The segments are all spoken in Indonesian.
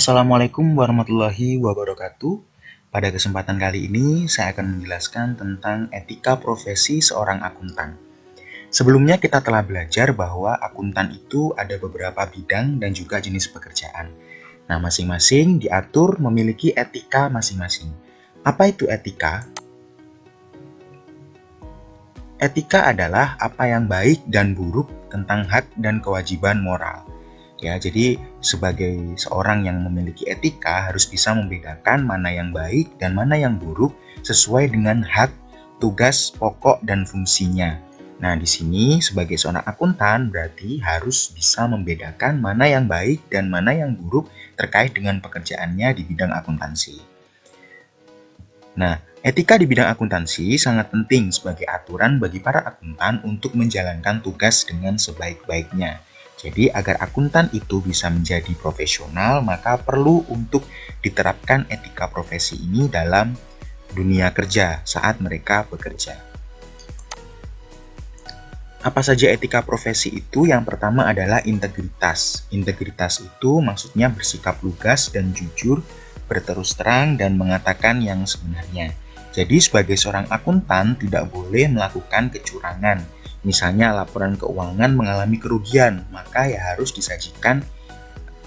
Assalamualaikum warahmatullahi wabarakatuh. Pada kesempatan kali ini, saya akan menjelaskan tentang etika profesi seorang akuntan. Sebelumnya kita telah belajar bahwa akuntan itu ada beberapa bidang dan juga jenis pekerjaan. Nah, masing-masing diatur memiliki etika masing-masing. Apa itu etika? Etika adalah apa yang baik dan buruk tentang hak dan kewajiban moral. Ya, jadi sebagai seorang yang memiliki etika harus bisa membedakan mana yang baik dan mana yang buruk sesuai dengan hak, tugas, pokok, dan fungsinya. Nah, di sini sebagai seorang akuntan berarti harus bisa membedakan mana yang baik dan mana yang buruk terkait dengan pekerjaannya di bidang akuntansi. Nah, etika di bidang akuntansi sangat penting sebagai aturan bagi para akuntan untuk menjalankan tugas dengan sebaik-baiknya. Jadi, agar akuntan itu bisa menjadi profesional, maka perlu untuk diterapkan etika profesi ini dalam dunia kerja saat mereka bekerja. Apa saja etika profesi itu? Yang pertama adalah integritas. Integritas itu maksudnya bersikap lugas dan jujur, berterus terang, dan mengatakan yang sebenarnya. Jadi sebagai seorang akuntan tidak boleh melakukan kecurangan. Misalnya laporan keuangan mengalami kerugian, maka ya harus disajikan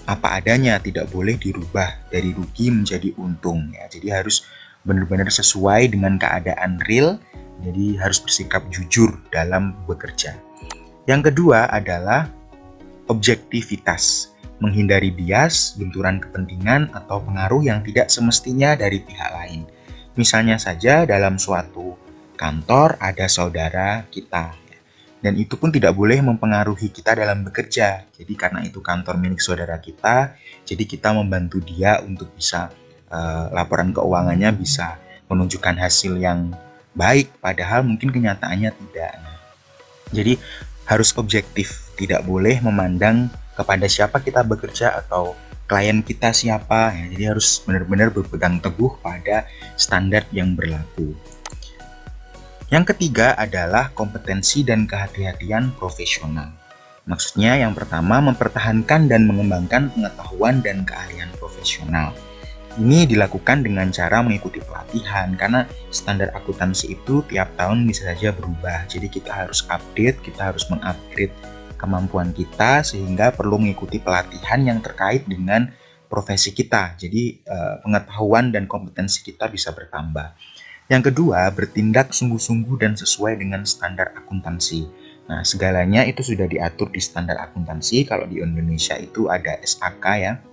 apa adanya, tidak boleh dirubah dari rugi menjadi untung. Ya, jadi harus benar-benar sesuai dengan keadaan real, jadi harus bersikap jujur dalam bekerja. Yang kedua adalah objektivitas, menghindari bias, benturan kepentingan, atau pengaruh yang tidak semestinya dari pihak lain. Misalnya saja dalam suatu kantor ada saudara kita, dan itu pun tidak boleh mempengaruhi kita dalam bekerja. Jadi karena itu kantor milik saudara kita, jadi kita membantu dia untuk bisa laporan keuangannya bisa menunjukkan hasil yang baik, padahal mungkin kenyataannya tidak. Jadi harus objektif, tidak boleh memandang kepada siapa kita bekerja atau klien kita siapa. Ya. Jadi harus benar-benar berpegang teguh pada standar yang berlaku. Yang ketiga adalah kompetensi dan kehati-hatian profesional. Maksudnya yang pertama mempertahankan dan mengembangkan pengetahuan dan keahlian profesional. Ini dilakukan dengan cara mengikuti pelatihan karena standar akuntansi itu tiap tahun bisa saja berubah. Jadi kita harus update, kita harus mengupgrade kemampuan kita sehingga perlu mengikuti pelatihan yang terkait dengan profesi kita. Jadi pengetahuan dan kompetensi kita bisa bertambah. Yang kedua, bertindak sungguh-sungguh dan sesuai dengan standar akuntansi. Nah, segalanya itu sudah diatur di standar akuntansi. Kalau di Indonesia itu ada SAK ya,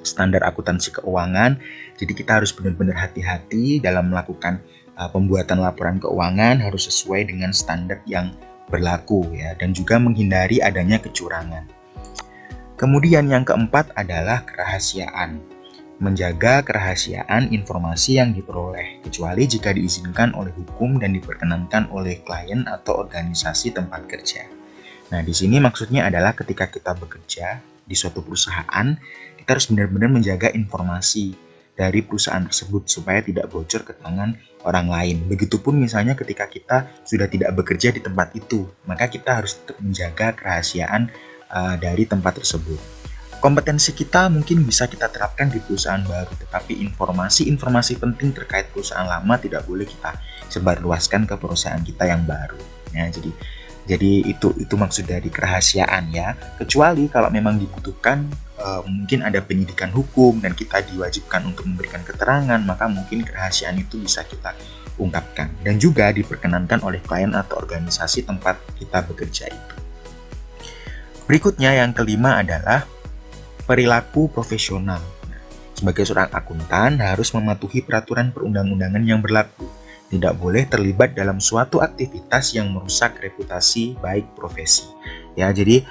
standar akuntansi keuangan. Jadi kita harus benar-benar hati-hati dalam melakukan pembuatan laporan keuangan, harus sesuai dengan standar yang berlaku ya, dan juga menghindari adanya kecurangan. Kemudian yang keempat adalah kerahasiaan. Menjaga kerahasiaan informasi yang diperoleh, kecuali jika diizinkan oleh hukum dan diperkenankan oleh klien atau organisasi tempat kerja. Nah, di sini maksudnya adalah ketika kita bekerja di suatu perusahaan, kita harus benar-benar menjaga informasi dari perusahaan tersebut supaya tidak bocor ke tangan orang lain. Begitupun misalnya ketika kita sudah tidak bekerja di tempat itu, maka kita harus tetap menjaga kerahasiaan dari tempat tersebut. Kompetensi kita mungkin bisa kita terapkan di perusahaan baru, tetapi informasi-informasi penting terkait perusahaan lama tidak boleh kita sebarluaskan ke perusahaan kita yang baru. Ya, jadi itu maksud dari kerahasiaan ya. Kecuali kalau memang dibutuhkan, mungkin ada penyidikan hukum dan kita diwajibkan untuk memberikan keterangan, maka mungkin kerahasiaan itu bisa kita ungkapkan dan juga diperkenankan oleh klien atau organisasi tempat kita bekerja itu. Berikutnya yang kelima adalah perilaku profesional. Sebagai seorang akuntan harus mematuhi peraturan perundang-undangan yang berlaku. Tidak boleh terlibat dalam suatu aktivitas yang merusak reputasi baik profesi. Ya, jadi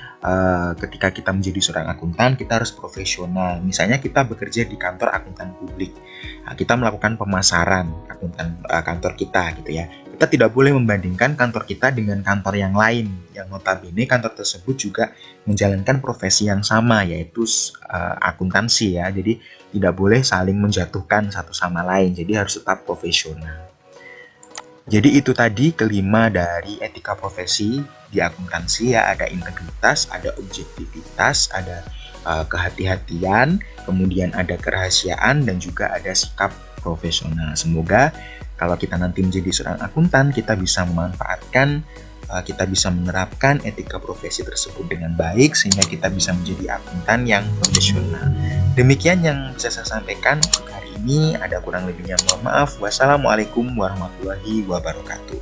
ketika kita menjadi seorang akuntan, kita harus profesional. Misalnya kita bekerja di kantor akuntan publik. Nah, kita melakukan pemasaran kantor kita gitu ya. Kita tidak boleh membandingkan kantor kita dengan kantor yang lain, yang notabene kantor tersebut juga menjalankan profesi yang sama, yaitu akuntansi ya. Jadi tidak boleh saling menjatuhkan satu sama lain, jadi harus tetap profesional. Jadi itu tadi kelima dari etika profesi di akuntansi ya, ada integritas, ada objektivitas, ada kehati-hatian, kemudian ada kerahasiaan, dan juga ada sikap profesional. Semoga kalau kita nanti menjadi seorang akuntan, kita bisa memanfaatkan, kita bisa menerapkan etika profesi tersebut dengan baik, sehingga kita bisa menjadi akuntan yang profesional. Demikian yang bisa saya sampaikan untuk hari ini. Ada kurang lebihnya mohon maaf. Wassalamualaikum warahmatullahi wabarakatuh.